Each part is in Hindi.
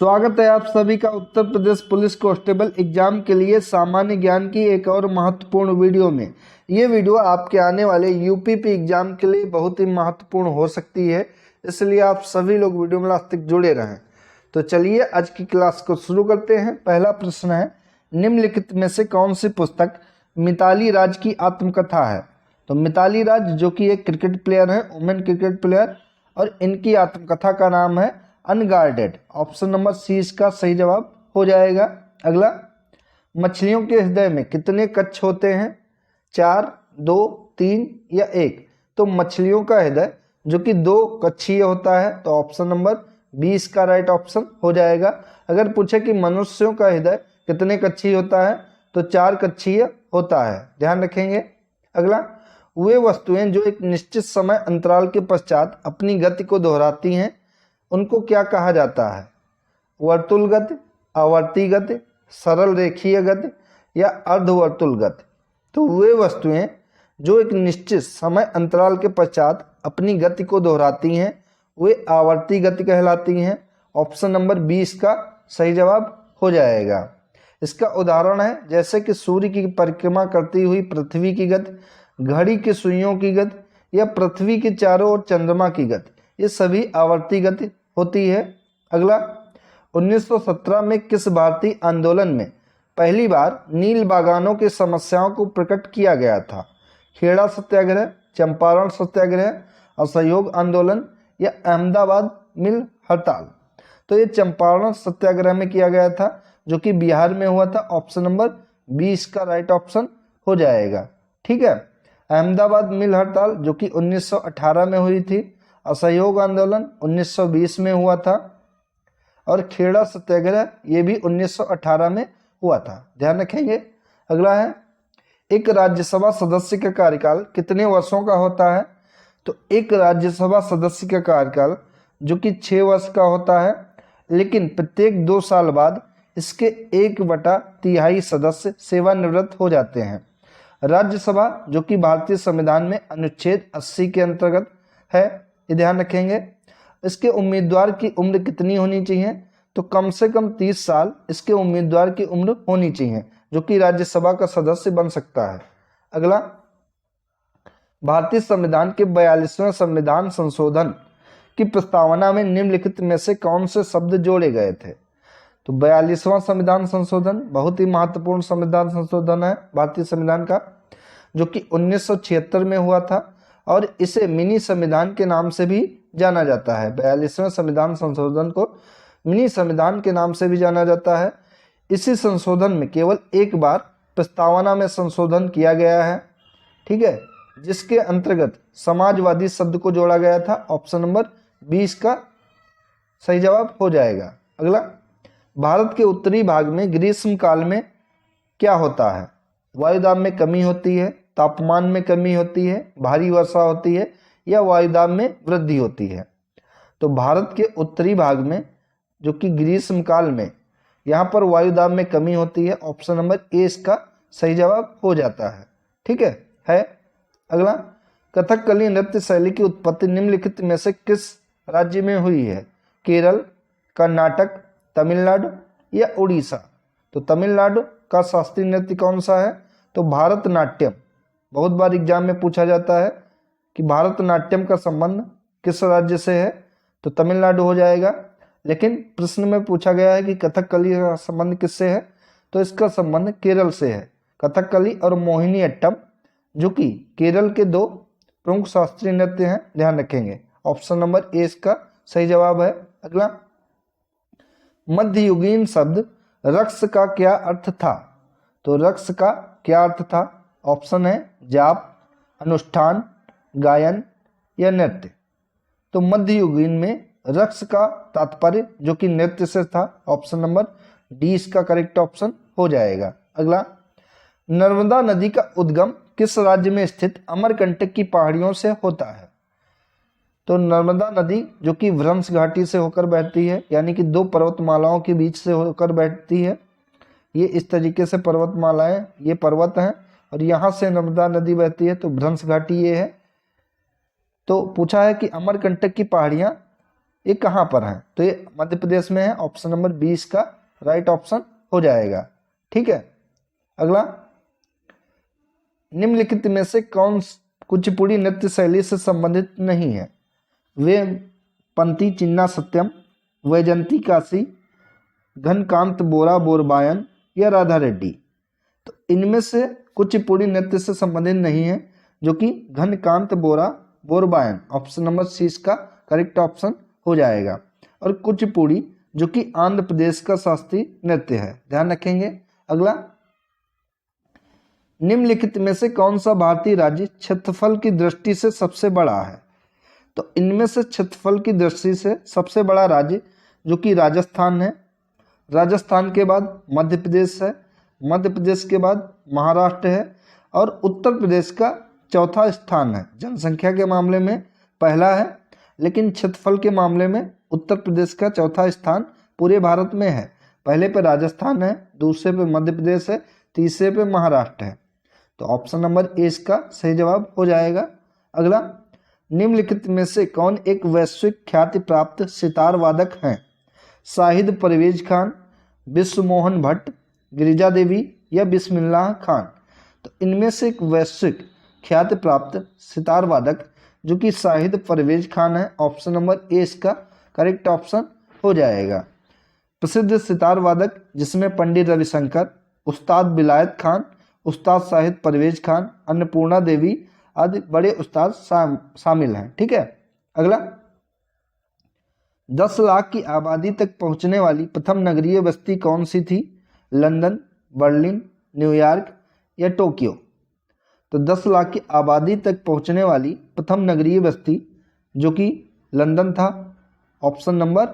स्वागत है आप सभी का Uttar Pradesh police constable exam के लिए सामान्य ज्ञान की एक और महत्वपूर्ण वीडियो में। ये वीडियो आपके आने वाले यूपीपी एग्जाम के लिए बहुत ही महत्वपूर्ण हो सकती है, इसलिए आप सभी लोग वीडियो में लास्ट तक जुड़े रहें। तो चलिए आज की क्लास को शुरू करते हैं। पहला प्रश्न है, निम्नलिखित में से कौन सी पुस्तक मिताली राज की आत्मकथा है? तो मिताली राज जो कि एक क्रिकेट प्लेयर है, वुमेन क्रिकेट प्लेयर, और इनकी आत्मकथा का नाम है अनगार्डेड। ऑप्शन नंबर सी इसका सही जवाब हो जाएगा। अगला, मछलियों के हृदय में कितने कक्ष होते हैं? 4, 2, 3 या 1? तो मछलियों का हृदय जो कि 2 कक्षीय होता है, तो ऑप्शन नंबर बी इसका राइट ऑप्शन हो जाएगा। अगर पूछे कि मनुष्यों का हृदय कितने कक्षीय होता है, तो 4 कक्षीय होता है, ध्यान रखेंगे। अगला, वे वस्तुएं जो एक निश्चित समय अंतराल के पश्चात अपनी गति को दोहराती हैं उनको क्या कहा जाता है? वर्तुल गति, आवर्ती गति, सरल रेखीय गति या अर्धवर्तुल गति? तो वे वस्तुएं जो एक निश्चित समय अंतराल के पश्चात अपनी गति को दोहराती हैं वे आवर्ती गति कहलाती हैं। ऑप्शन नंबर बी इसका सही जवाब हो जाएगा। इसका उदाहरण है जैसे कि सूर्य की परिक्रमा करती हुई पृथ्वी की गति, घड़ी की सुइयों की गति या पृथ्वी के चारों ओर चंद्रमा की गति, ये सभी आवर्ती गति होती है। अगला, 1917 में किस भारतीय आंदोलन में पहली बार नील बागानों की समस्याओं को प्रकट किया गया था? खेड़ा सत्याग्रह, चंपारण सत्याग्रह, असहयोग आंदोलन या अहमदाबाद मिल हड़ताल? तो ये चंपारण सत्याग्रह में किया गया था जो कि बिहार में हुआ था। ऑप्शन नंबर बी इसका राइट ऑप्शन हो जाएगा। ठीक है, अहमदाबाद मिल हड़ताल जो कि 1918 में हुई थी, असहयोग आंदोलन 1920 में हुआ था और खेड़ा सत्याग्रह ये भी 1918 में हुआ था, ध्यान रखेंगे। अगला है, एक राज्यसभा सदस्य का कार्यकाल कितने वर्षों का होता है? तो एक राज्यसभा सदस्य का कार्यकाल जो कि 6 वर्ष का होता है, लेकिन प्रत्येक 2 साल बाद इसके 1/3 सदस्य सेवानिवृत्त हो जाते हैं। राज्यसभा जो कि भारतीय संविधान में अनुच्छेद 80 के अंतर्गत है, ये ध्यान रखेंगे। इसके उम्मीदवार की उम्र कितनी होनी चाहिए? तो कम से कम 30 साल इसके उम्मीदवार की उम्र होनी चाहिए जो कि राज्यसभा का सदस्य बन सकता है। अगला, भारतीय संविधान के 42वें संविधान संशोधन की प्रस्तावना में निम्नलिखित में से कौन से शब्द जोड़े गए थे? तो 42वां संविधान संशोधन बहुत ही महत्वपूर्ण संविधान संशोधन है भारतीय संविधान का, जो कि 1976 में हुआ था और इसे मिनी संविधान के नाम से भी जाना जाता है। 42वें संविधान संशोधन को मिनी संविधान के नाम से भी जाना जाता है। इसी संशोधन में केवल एक बार प्रस्तावना में संशोधन किया गया है, ठीक है, जिसके अंतर्गत समाजवादी शब्द को जोड़ा गया था। ऑप्शन नंबर 20 का सही जवाब हो जाएगा। अगला, भारत के उत्तरी भाग में ग्रीष्म काल में क्या होता है? वायुदाब में कमी होती है, तापमान में कमी होती है, भारी वर्षा होती है या वायुदाब में वृद्धि होती है? तो भारत के उत्तरी भाग में जो कि ग्रीष्म काल में यहाँ पर वायुदाब में कमी होती है। ऑप्शन नंबर ए इसका सही जवाब हो जाता है। ठीक है। अगला, कथकली नृत्य शैली की उत्पत्ति निम्नलिखित में से किस राज्य में हुई है? केरल, कर्नाटक, तमिलनाडु या उड़ीसा? तो तमिलनाडु का शास्त्रीय नृत्य कौन सा है? तो भारतनाट्यम। बहुत बार एग्जाम में पूछा जाता है कि भारतनाट्यम का संबंध किस राज्य से है, तो तमिलनाडु हो जाएगा। लेकिन प्रश्न में पूछा गया है कि कथकली का संबंध किससे है, तो इसका संबंध केरल से है। कथकली और मोहिनीअट्टम जो कि केरल के 2 प्रमुख शास्त्रीय नृत्य हैं, ध्यान रखेंगे। ऑप्शन नंबर ए इसका सही जवाब है। अगला, मध्ययुगीन शब्द रक्स का क्या अर्थ था? तो रक्स का क्या अर्थ था? ऑप्शन है जाप, अनुष्ठान, गायन या नृत्य। तो मध्ययुगीन में रक्स का तात्पर्य जो कि नृत्य से था। ऑप्शन नंबर डी इसका करेक्ट ऑप्शन हो जाएगा। अगला, नर्मदा नदी का उद्गम किस राज्य में स्थित अमरकंटक की पहाड़ियों से होता है? तो नर्मदा नदी जो कि भ्रंश घाटी से होकर बहती है, यानी कि 2 पर्वतमालाओं के बीच से होकर बहती है। ये इस तरीके से पर्वतमालाएं, ये पर्वत हैं और यहाँ से नर्मदा नदी बहती है, तो भ्रंश घाटी ये है। तो पूछा है कि अमरकंटक की पहाड़ियाँ ये कहाँ पर है? तो ये मध्य प्रदेश में है। ऑप्शन नंबर 20 का राइट ऑप्शन हो जाएगा। ठीक है। अगला, निम्नलिखित में से कौन कुचिपुड़ी नृत्य शैली से संबंधित नहीं है? वे पंती चिन्ना सत्यम, वैजंती काशी, घनकांत बोरा बोरबायन या राधा रेड्डी। तो इनमें से कुचिपुड़ी नृत्य से संबंधित नहीं है, जो कि घनकांत बोरा बोरबायन। ऑप्शन नंबर सी इसका करेक्ट ऑप्शन हो जाएगा। और कुचिपुड़ी जो कि आंध्र प्रदेश का शास्त्रीय नृत्य है, ध्यान रखेंगे। अगला, निम्नलिखित में से कौन सा भारतीय राज्य क्षेत्रफल की दृष्टि से सबसे बड़ा है? तो इनमें से क्षेत्रफल की दृष्टि से सबसे बड़ा राज्य जो कि राजस्थान है, राजस्थान के बाद मध्य प्रदेश है, मध्य प्रदेश के बाद महाराष्ट्र है, और उत्तर प्रदेश का चौथा स्थान है। जनसंख्या के मामले में पहला है, लेकिन क्षेत्रफल के मामले में उत्तर प्रदेश का चौथा स्थान पूरे भारत में है। पहले पे राजस्थान है, दूसरे पे मध्य प्रदेश है, तीसरे पे महाराष्ट्र है। तो ऑप्शन नंबर ए इसका सही जवाब हो जाएगा। अगला, निम्नलिखित में से कौन एक वैश्विक ख्याति प्राप्त सितार वादक हैं? शाहिद परवेज खान, विश्व मोहन भट्ट, गिरिजा देवी या बिस्मिल्लाह खान। तो इनमें से एक वैश्विक ख्याति प्राप्त सितार वादक जो कि शाहिद परवेज खान है। ऑप्शन नंबर ए इसका करेक्ट ऑप्शन हो जाएगा। प्रसिद्ध सितार वादक जिसमें पंडित रविशंकर, उस्ताद बिलायत खान, उस्ताद शाहिद परवेज खान, अन्नपूर्णा देवी आदि बड़े उस्ताद शामिल हैं। ठीक है। अगला, 10 लाख की आबादी तक पहुंचने वाली प्रथम नगरीय बस्ती कौन सी थी? लंदन, बर्लिन, न्यूयॉर्क या टोक्यो। तो 10 लाख की आबादी तक पहुंचने वाली प्रथम नगरीय बस्ती जो कि लंदन था। ऑप्शन नंबर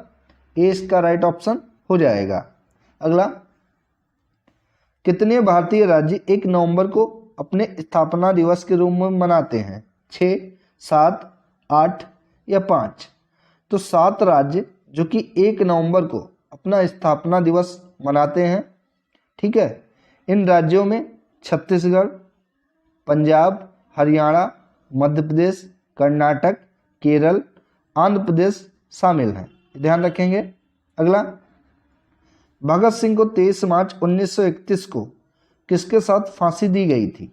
ए इसका राइट ऑप्शन हो जाएगा। अगला, कितने भारतीय राज्य 1 नवंबर को अपने स्थापना दिवस के रूप में मनाते हैं? 6, 7, 8 या 5। तो 7 राज्य जो कि 1 नवंबर को अपना स्थापना दिवस मनाते हैं। ठीक है। इन राज्यों में छत्तीसगढ़, पंजाब, हरियाणा, मध्य प्रदेश, कर्नाटक, केरल, आंध्र प्रदेश शामिल हैं, ध्यान रखेंगे। अगला, भगत सिंह को 23 मार्च 1931 को किसके साथ फांसी दी गई थी?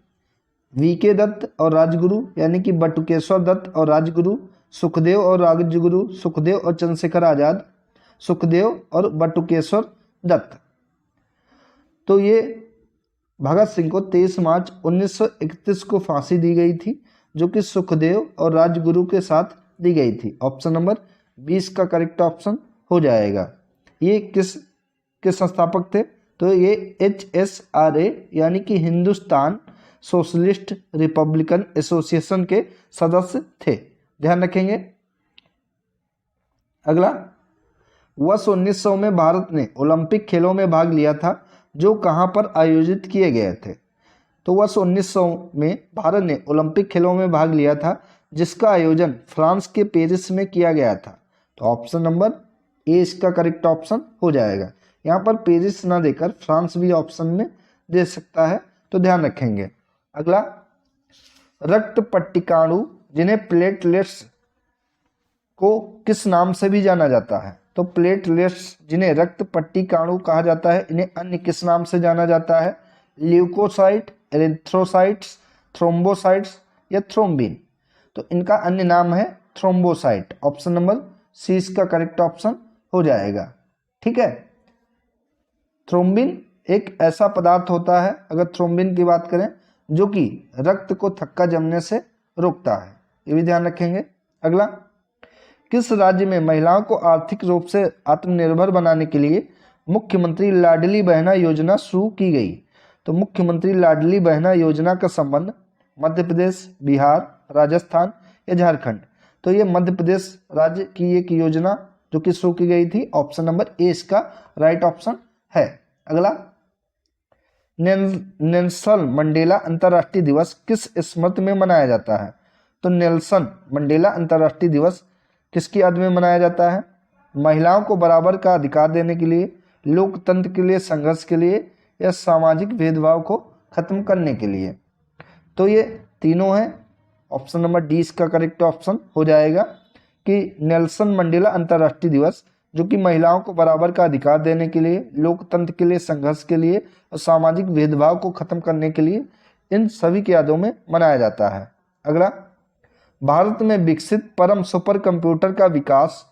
वीके दत्त और राजगुरु यानी कि बटुकेश्वर दत्त और राजगुरु, सुखदेव और राजगुरु, सुखदेव और चंद्रशेखर आजाद, सुखदेव और बटुकेश्वर दत्त। तो ये भगत सिंह को 23 मार्च 1931 को फांसी दी गई थी, जो कि सुखदेव और राजगुरु के साथ दी गई थी। ऑप्शन नंबर 20 का करेक्ट ऑप्शन हो जाएगा। ये किस संस्थापक थे? तो ये HSRA यानी कि हिंदुस्तान सोशलिस्ट रिपब्लिकन एसोसिएशन के सदस्य थे, ध्यान रखेंगे। अगला, वर्ष 1900 में भारत ने ओलंपिक खेलों में भाग लिया था जो कहां पर आयोजित किए गए थे? तो वर्ष 1900 में भारत ने ओलंपिक खेलों में भाग लिया था जिसका आयोजन फ्रांस के पेरिस में किया गया था। तो ऑप्शन नंबर ए इसका करेक्ट ऑप्शन हो जाएगा। यहाँ पर पेरिस ना देकर फ्रांस भी ऑप्शन में दे सकता है, तो ध्यान रखेंगे। अगला, रक्त पट्टिकाणु जिन्हें प्लेटलेट्स को किस नाम से भी जाना जाता है? तो प्लेटलेट्स जिन्हें रक्त पट्टिकाणु कहा जाता है, इन्हें अन्य किस नाम से जाना जाता है? ल्यूकोसाइट, एरिथ्रोसाइट्स, थ्रोम्बोसाइट्स या थ्रोम्बिन। तो इनका अन्य नाम है थ्रोम्बोसाइट। ऑप्शन नंबर सी इसका करेक्ट ऑप्शन हो जाएगा। ठीक है। थ्रोम्बिन एक ऐसा पदार्थ होता है, अगर थ्रोम्बिन की बात करें, जो कि रक्त को थक्का जमने से रोकता है, ये भी ध्यान रखेंगे। अगला, किस राज्य में महिलाओं को आर्थिक रूप से आत्मनिर्भर बनाने के लिए मुख्यमंत्री लाडली बहना योजना शुरू की गई? तो मुख्यमंत्री लाडली बहना योजना का संबंध मध्य प्रदेश, बिहार, राजस्थान या झारखंड। तो ये मध्य प्रदेश राज्य की एक योजना जो कि शुरू की गई थी। ऑप्शन नंबर ए इसका राइट ऑप्शन है। अगला, नेल्सन मंडेला अंतर्राष्ट्रीय दिवस किस स्मृति में मनाया जाता है? तो नेल्सन मंडेला अंतर्राष्ट्रीय दिवस किसकी याद में मनाया जाता है? महिलाओं को बराबर का अधिकार देने के लिए, लोकतंत्र के लिए संघर्ष के लिए या सामाजिक भेदभाव को खत्म करने के लिए। तो ये तीनों हैं। ऑप्शन नंबर डी इसका करेक्ट ऑप्शन हो जाएगा। कि नेल्सन मंडेला अंतर्राष्ट्रीय दिवस, जो कि महिलाओं को बराबर का अधिकार देने के लिए, लोकतंत्र के लिए संघर्ष के लिए और सामाजिक भेदभाव को खत्म करने के लिए, इन सभी की यादों में मनाया जाता है। अगला, भारत में विकसित परम सुपर कंप्यूटर का विकास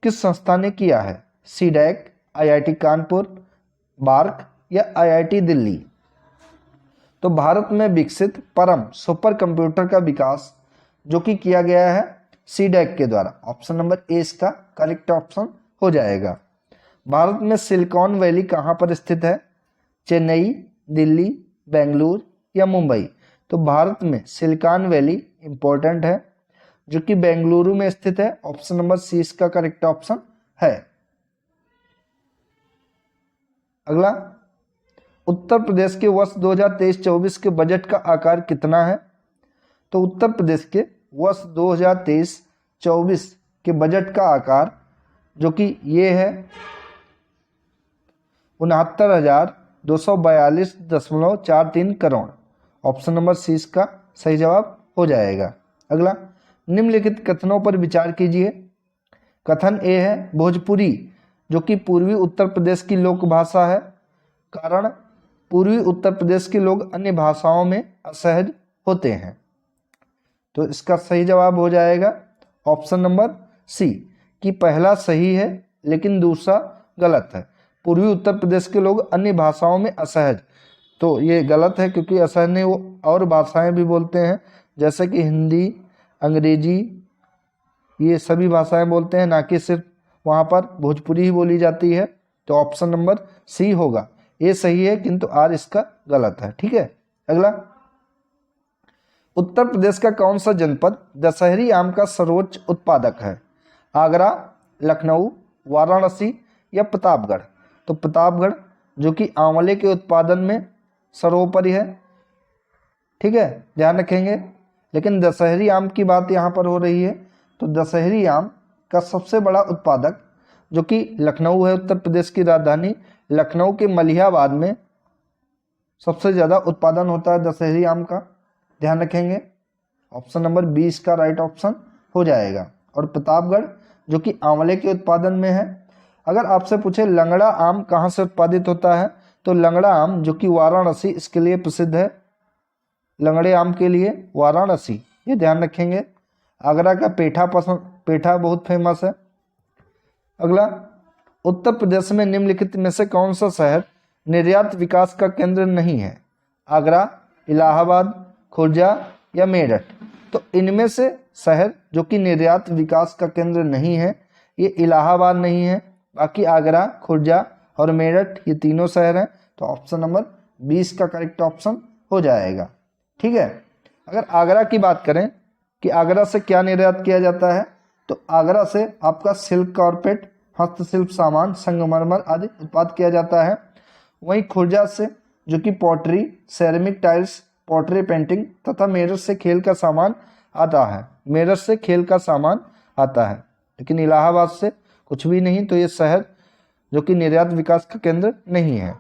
किस संस्था ने किया है? सीडैक, आईआईटी कानपुर, बार्क या आईआईटी दिल्ली? तो भारत में विकसित परम सुपर कंप्यूटर का विकास जो कि किया गया है सीडैक के द्वारा। ऑप्शन नंबर ए इसका करेक्ट ऑप्शन हो जाएगा। भारत में सिलिकॉन वैली कहाँ पर स्थित है? चेन्नई, दिल्ली, बेंगलुरु या मुंबई? तो भारत में सिलिकॉन वैली इंपॉर्टेंट है, जो कि बेंगलुरु में स्थित है। ऑप्शन नंबर सी इसका करेक्ट ऑप्शन है। अगला, उत्तर प्रदेश के वर्ष 2023-24 के बजट का आकार कितना है? तो उत्तर प्रदेश के वर्ष 2023-24 के बजट का आकार जो कि ये है 69,242.43 करोड़। ऑप्शन नंबर सी इसका सही जवाब हो जाएगा। अगला, निम्नलिखित कथनों पर विचार कीजिए। कथन ए है भोजपुरी जो कि पूर्वी उत्तर प्रदेश की लोक भाषा है, कारण पूर्वी उत्तर प्रदेश के लोग अन्य भाषाओं में असहज होते हैं। तो इसका सही जवाब हो जाएगा ऑप्शन नंबर सी, कि पहला सही है लेकिन दूसरा गलत है। पूर्वी उत्तर प्रदेश के लोग अन्य भाषाओं में असहज, तो ये गलत है, क्योंकि असहज नहीं, वो और भाषाएं भी बोलते हैं, जैसे कि हिंदी, अंग्रेजी, ये सभी भाषाएं बोलते हैं, ना कि सिर्फ वहाँ पर भोजपुरी ही बोली जाती है। तो ऑप्शन नंबर सी होगा। ये सही है किंतु आर इसका गलत है। ठीक है। अगला, उत्तर प्रदेश का कौन सा जनपद दशहरी आम का सर्वोच्च उत्पादक है? आगरा, लखनऊ, वाराणसी या प्रतापगढ़? तो प्रतापगढ़ जो कि आंवले के उत्पादन में सर्वोपरि है। ठीक है, ध्यान रखेंगे। लेकिन दशहरी आम की बात यहाँ पर हो रही है, तो दशहरी आम का सबसे बड़ा उत्पादक जो कि लखनऊ है, उत्तर प्रदेश की राजधानी लखनऊ के मलिहाबाद में सबसे ज़्यादा उत्पादन होता है दशहरी आम का। ध्यान रखेंगे। ऑप्शन नंबर 20 का राइट ऑप्शन हो जाएगा। और प्रतापगढ़ जो कि आंवले के उत्पादन में है। अगर आपसे पूछे लंगड़ा आम कहाँ से उत्पादित होता है, तो लंगड़ा आम जो कि वाराणसी इसके लिए प्रसिद्ध है। लंगड़े आम के लिए वाराणसी, ये ध्यान रखेंगे। आगरा का पेठा बहुत फेमस है। अगला, उत्तर प्रदेश में निम्नलिखित में से कौन सा शहर निर्यात विकास का केंद्र नहीं है? आगरा, इलाहाबाद, खुर्जा या मेरठ? तो इनमें से शहर जो कि निर्यात विकास का केंद्र नहीं है, ये इलाहाबाद नहीं है, बाकी आगरा, खुर्जा और मेरठ ये तीनों शहर हैं। तो ऑप्शन नंबर 20 का करेक्ट ऑप्शन हो जाएगा। ठीक है। अगर आगरा की बात करें कि आगरा से क्या निर्यात किया जाता है, तो आगरा से आपका सिल्क कारपेट, हस्तशिल्प सामान, संगमरमर आदि उत्पाद किया जाता है। वहीं खुर्जा से जो कि pottery, ceramic tiles, pottery painting तथा मेरठ से खेल का सामान आता है। मेरठ से खेल का सामान आता है, लेकिन इलाहाबाद से कुछ भी नहीं। तो ये शहर जो कि निर्यात विकास का केंद्र नहीं है।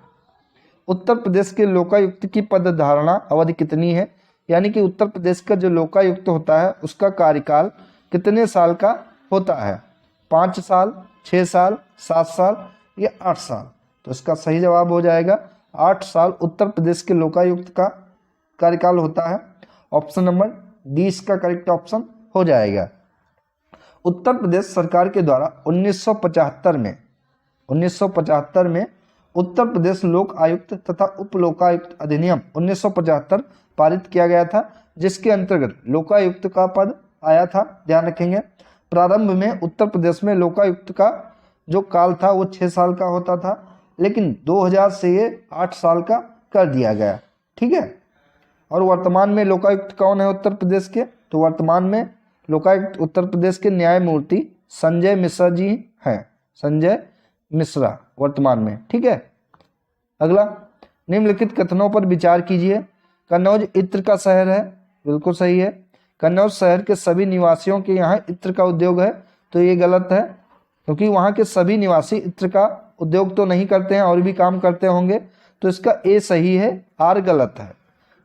उत्तर प्रदेश के लोकायुक्त की पदधारणा अवधि कितनी है? यानी कि उत्तर प्रदेश का जो लोकायुक्त होता है उसका कार्यकाल कितने साल का होता है? 5 साल, 6 साल, 7 साल या 8 साल? तो इसका सही जवाब हो जाएगा 8 साल उत्तर प्रदेश के लोकायुक्त का कार्यकाल होता है। ऑप्शन नंबर डी इसका करेक्ट ऑप्शन हो जाएगा। उत्तर प्रदेश सरकार के द्वारा 1975 में उत्तर प्रदेश लोक आयुक्त तथा उप लोकायुक्त अधिनियम 1975 पारित किया गया था, जिसके अंतर्गत लोकायुक्त का पद आया था। ध्यान रखेंगे। प्रारंभ में उत्तर प्रदेश में लोकायुक्त का जो काल था वो 6 साल का होता था, लेकिन 2000 से ये 8 साल का कर दिया गया। ठीक है। और वर्तमान में लोकायुक्त कौन है उत्तर प्रदेश के? तो वर्तमान में लोकायुक्त उत्तर प्रदेश के न्यायमूर्ति संजय मिश्रा जी हैं। संजय मिश्रा वर्तमान में। ठीक है। अगला, निम्नलिखित कथनों पर विचार कीजिए। कन्नौज इत्र का शहर है, बिल्कुल सही है। कन्नौज शहर के सभी निवासियों के यहाँ इत्र का उद्योग है, तो ये गलत है, क्योंकि वहाँ के सभी निवासी इत्र का उद्योग तो नहीं करते हैं, और भी काम करते होंगे। तो इसका ए सही है, आर गलत है।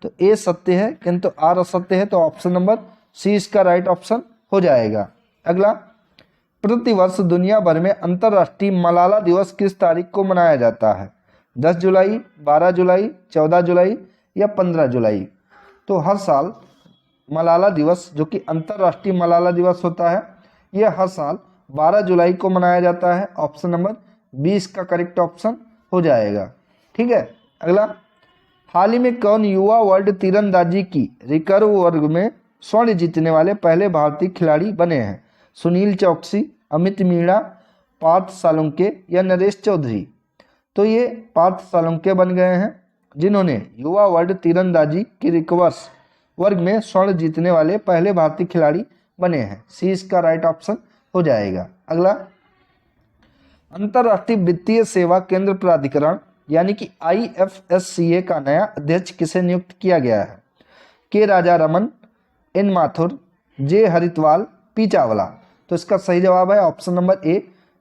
तो ए सत्य है किंतु आर असत्य है। तो ऑप्शन नंबर सी इसका राइट ऑप्शन हो जाएगा। अगला, प्रतिवर्ष दुनिया भर में अंतर्राष्ट्रीय मलाला दिवस किस तारीख को मनाया जाता है? 10 जुलाई, 12 जुलाई, 14 जुलाई या 15 जुलाई? तो हर साल मलाला दिवस जो कि अंतर्राष्ट्रीय मलाला दिवस होता है, यह हर साल 12 जुलाई को मनाया जाता है। ऑप्शन नंबर 20 का करेक्ट ऑप्शन हो जाएगा। ठीक है, अगला, हाल ही में कौन युवा वर्ल्ड तीरंदाजी की रिकर्व वर्ग में स्वर्ण जीतने वाले पहले भारतीय खिलाड़ी बने हैं? सुनील चौकसी, अमित मीणा, पार्थ सालुंके या नरेश चौधरी? तो ये पार्थ सालुंके बन गए हैं जिन्होंने युवा वर्ल्ड तीरंदाजी की रिकर्व वर्ग में स्वर्ण जीतने वाले पहले भारतीय खिलाड़ी बने हैं। सी इसका राइट ऑप्शन हो जाएगा। अगला, अंतर्राष्ट्रीय वित्तीय सेवा केंद्र प्राधिकरण यानी कि IFSCA का नया अध्यक्ष किसे नियुक्त किया गया है? के राजा रमन, एन माथुर, जे हरितवाल, पी चावला? तो इसका सही जवाब है ऑप्शन नंबर ए,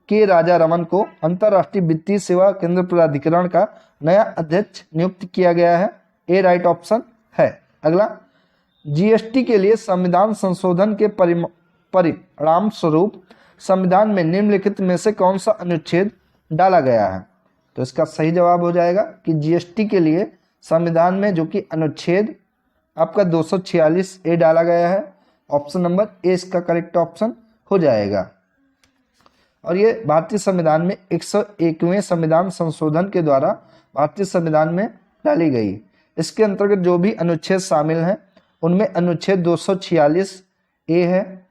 के राजा रमन को अंतर्राष्ट्रीय वित्तीय सेवा केंद्र प्राधिकरण का नया अध्यक्ष नियुक्त किया गया है। ए राइट ऑप्शन है। अगला, GST के लिए संविधान संशोधन के परिणाम स्वरूप संविधान में निम्नलिखित में से कौन सा अनुच्छेद डाला गया है? तो इसका सही जवाब हो जाएगा कि GST के लिए संविधान में जो कि अनुच्छेद आपका 246A डाला गया है। ऑप्शन नंबर ए इसका करेक्ट ऑप्शन हो जाएगा। और ये भारतीय संविधान में 101वें संविधान संशोधन के द्वारा भारतीय संविधान में डाली गई। इसके अंतर्गत जो भी अनुच्छेद शामिल हैं उनमें अनुच्छेद 246A है,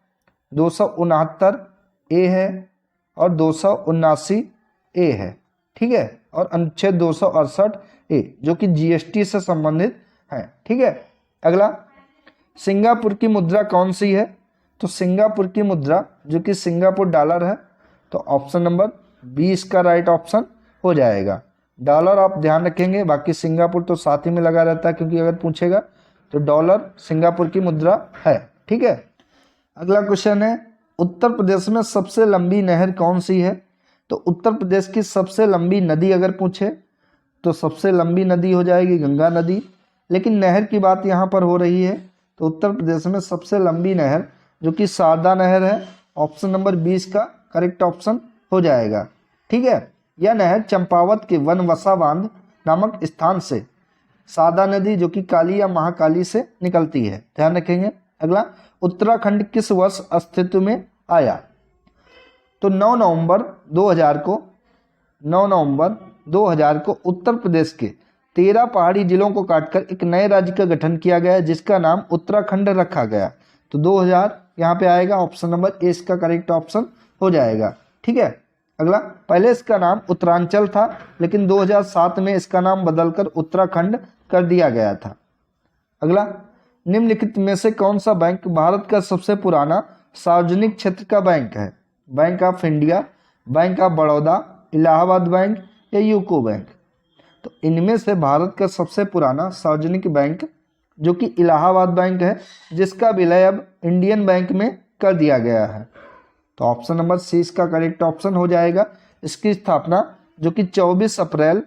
269A है और 279A है। ठीक है, और अनुच्छेद 268A जो कि GST से संबंधित है। ठीक है, अगला, सिंगापुर की मुद्रा कौन सी है? तो सिंगापुर की मुद्रा जो कि सिंगापुर डॉलर है। तो ऑप्शन नंबर 20 का राइट ऑप्शन हो जाएगा। डॉलर आप ध्यान रखेंगे, बाकी सिंगापुर तो साथ ही में लगा रहता है क्योंकि अगर पूछेगा तो डॉलर सिंगापुर की मुद्रा है। ठीक है, अगला क्वेश्चन है, उत्तर प्रदेश में सबसे लंबी नहर कौन सी है? तो उत्तर प्रदेश की सबसे लंबी नदी अगर पूछे तो सबसे लंबी नदी हो जाएगी गंगा नदी, लेकिन नहर की बात यहाँ पर हो रही है तो उत्तर प्रदेश में सबसे लंबी नहर जो कि शारदा नहर है। ऑप्शन नंबर 20 का करेक्ट ऑप्शन हो जाएगा। ठीक है, यह नहर चंपावत के वनवसा बांध नामक स्थान से शारदा नदी जो कि काली या महाकाली से निकलती है, ध्यान रखेंगे। अगला, उत्तराखंड किस वर्ष अस्तित्व में आया? तो 9 नवंबर 2000 को उत्तर प्रदेश के 13 पहाड़ी जिलों को काटकर एक नए राज्य का गठन किया गया जिसका नाम उत्तराखंड रखा गया। तो 2000 यहाँ पे आएगा। ऑप्शन नंबर ए इसका करेक्ट ऑप्शन हो जाएगा। ठीक है, अगला, पहले इसका नाम उत्तरांचल था लेकिन 2007 में इसका नाम बदलकर उत्तराखंड कर दिया गया था। अगला, निम्नलिखित में से कौन सा बैंक भारत का सबसे पुराना सार्वजनिक क्षेत्र का बैंक है? Bank of India, bank of Baroda, Allahabad bank या यूको बैंक? तो इनमें से भारत का सबसे पुराना सार्वजनिक बैंक जो कि इलाहाबाद बैंक है, जिसका विलय अब इंडियन बैंक में कर दिया गया है। तो ऑप्शन नंबर सी इसका करेक्ट ऑप्शन हो जाएगा। इसकी स्थापना जो कि 24 अप्रैल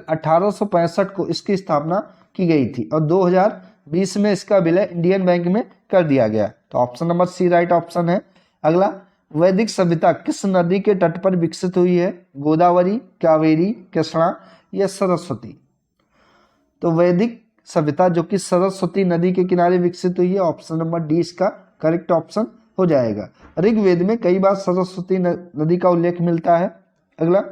1865 को इसकी स्थापना की गई थी और 2020 में इसका विलय इंडियन बैंक में कर दिया गया। तो option number C right option है। अगला, वैदिक सभ्यता किस नदी के तट पर विकसित हुई है? गोदावरी, कावेरी, कृष्णा या सरस्वती? तो वैदिक सभ्यता जो कि सरस्वती नदी के किनारे विकसित हुई है। ऑप्शन नंबर डी इसका करेक्ट ऑप्शन हो जाएगा। ऋग्वेद में कई बार सरस्वती नदी का उल्लेख मिलता है। अगला,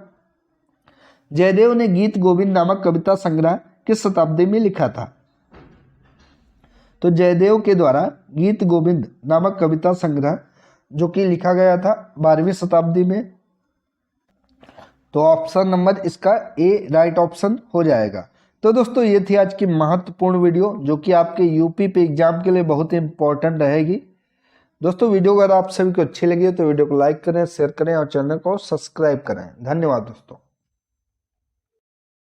जयदेव ने गीत गोविंद नामक कविता संग्रह किस शताब्दी में लिखा था? तो जयदेव के द्वारा गीत गोविंद नामक कविता संग्रह जो कि लिखा गया था 12वीं शताब्दी में। तो ऑप्शन नंबर इसका ए राइट ऑप्शन हो जाएगा। तो दोस्तों, ये थी आज की महत्वपूर्ण वीडियो जो कि आपके यूपी पे एग्जाम के लिए बहुत ही इंपॉर्टेंट रहेगी। दोस्तों, वीडियो अगर आप सभी को अच्छी लगी है तो वीडियो को लाइक करें, शेयर करें और चैनल को सब्सक्राइब करें। धन्यवाद दोस्तों।